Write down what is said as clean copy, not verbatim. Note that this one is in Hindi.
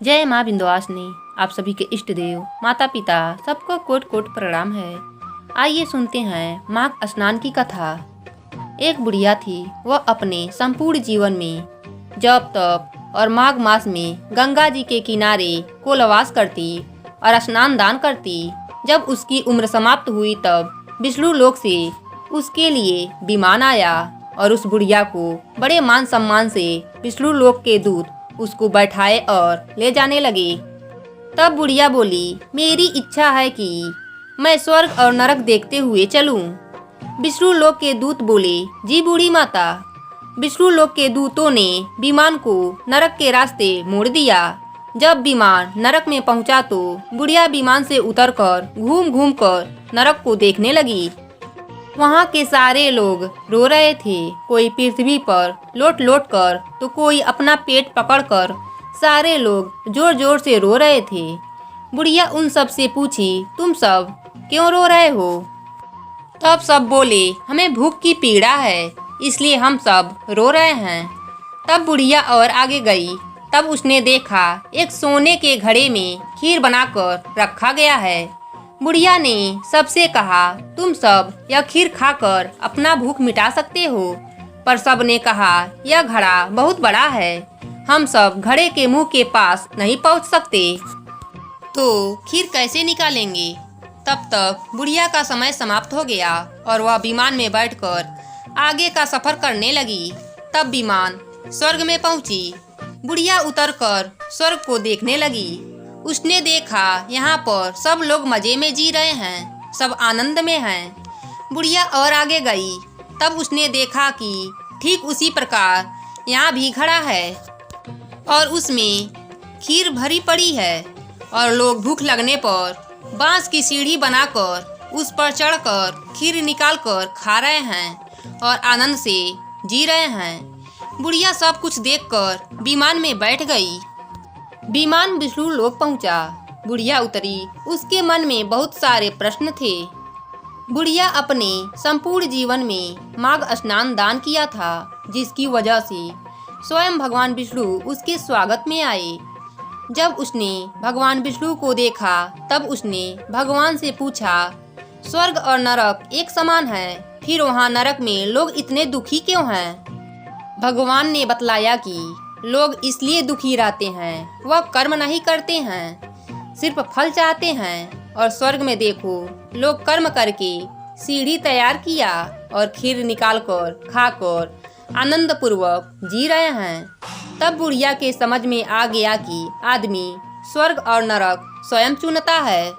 जय माँ विंध्यवासिनी। आप सभी के इष्ट देव माता पिता सबको कोट कोट प्रणाम है। आइए सुनते हैं माघ स्नान की कथा। एक बुढ़िया थी, वह अपने संपूर्ण जीवन में जप तप और माघ मास में गंगा जी के किनारे कोलवास करती और स्नान दान करती। जब उसकी उम्र समाप्त हुई तब विष्णु लोक से उसके लिए विमान आया और उस बुढ़िया को बड़े मान सम्मान से विष्णु लोक के दूत उसको बैठाए और ले जाने लगे। तब बुढ़िया बोली, मेरी इच्छा है कि मैं स्वर्ग और नरक देखते हुए चलूं। विष्णु लोक के दूत बोले, जी बूढ़ी माता। विष्णु लोक के दूतों ने विमान को नरक के रास्ते मोड़ दिया। जब विमान नरक में पहुंचा तो बुढ़िया विमान से उतरकर घूम घूम कर नरक को देखने लगी। वहाँ के सारे लोग रो रहे थे, कोई पृथ्वी पर लोट लोट कर तो कोई अपना पेट पकड़कर। सारे लोग जोर जोर से रो रहे थे। बुढ़िया उन सब से पूछी, तुम सब क्यों रो रहे हो? तब सब बोले, हमें भूख की पीड़ा है, इसलिए हम सब रो रहे हैं। तब बुढ़िया और आगे गई। तब उसने देखा एक सोने के घड़े में खीर बनाकर रखा गया है। बुढ़िया ने सबसे कहा, तुम सब यह खीर खाकर अपना भूख मिटा सकते हो। पर सब ने कहा, यह घड़ा बहुत बड़ा है, हम सब घड़े के मुंह के पास नहीं पहुंच सकते, तो खीर कैसे निकालेंगे? तब तक बुढ़िया का समय समाप्त हो गया और वह विमान में बैठकर आगे का सफर करने लगी। तब विमान स्वर्ग में पहुंची। बुढ़िया उतरकर स्वर्ग को देखने लगी। उसने देखा यहाँ पर सब लोग मजे में जी रहे हैं, सब आनंद में हैं। बुढ़िया और आगे गई। तब उसने देखा कि ठीक उसी प्रकार यहाँ भी घड़ा है और उसमें खीर भरी पड़ी है और लोग भूख लगने पर बांस की सीढ़ी बनाकर उस पर चढ़कर खीर निकालकर खा रहे हैं और आनंद से जी रहे हैं। बुढ़िया सब कुछ देखकर विमान में बैठ गई। विमान विष्णु लोक पहुंचा। बुढ़िया उतरी। उसके मन में बहुत सारे प्रश्न थे। बुढ़िया अपने संपूर्ण जीवन में माघ स्नान दान किया था, जिसकी वजह से स्वयं भगवान विष्णु उसके स्वागत में आए। जब उसने भगवान विष्णु को देखा तब उसने भगवान से पूछा, स्वर्ग और नरक एक समान है, फिर वहाँ नरक में लोग इतने दुखी क्यों हैं? भगवान ने बतलाया कि लोग इसलिए दुखी रहते हैं, वह कर्म नहीं करते हैं, सिर्फ फल चाहते हैं। और स्वर्ग में देखो, लोग कर्म करके सीढ़ी तैयार किया और खीर निकालकर खाकर आनंद पूर्वक जी रहे हैं। तब बुढ़िया के समझ में आ गया कि आदमी स्वर्ग और नरक स्वयं चुनता है।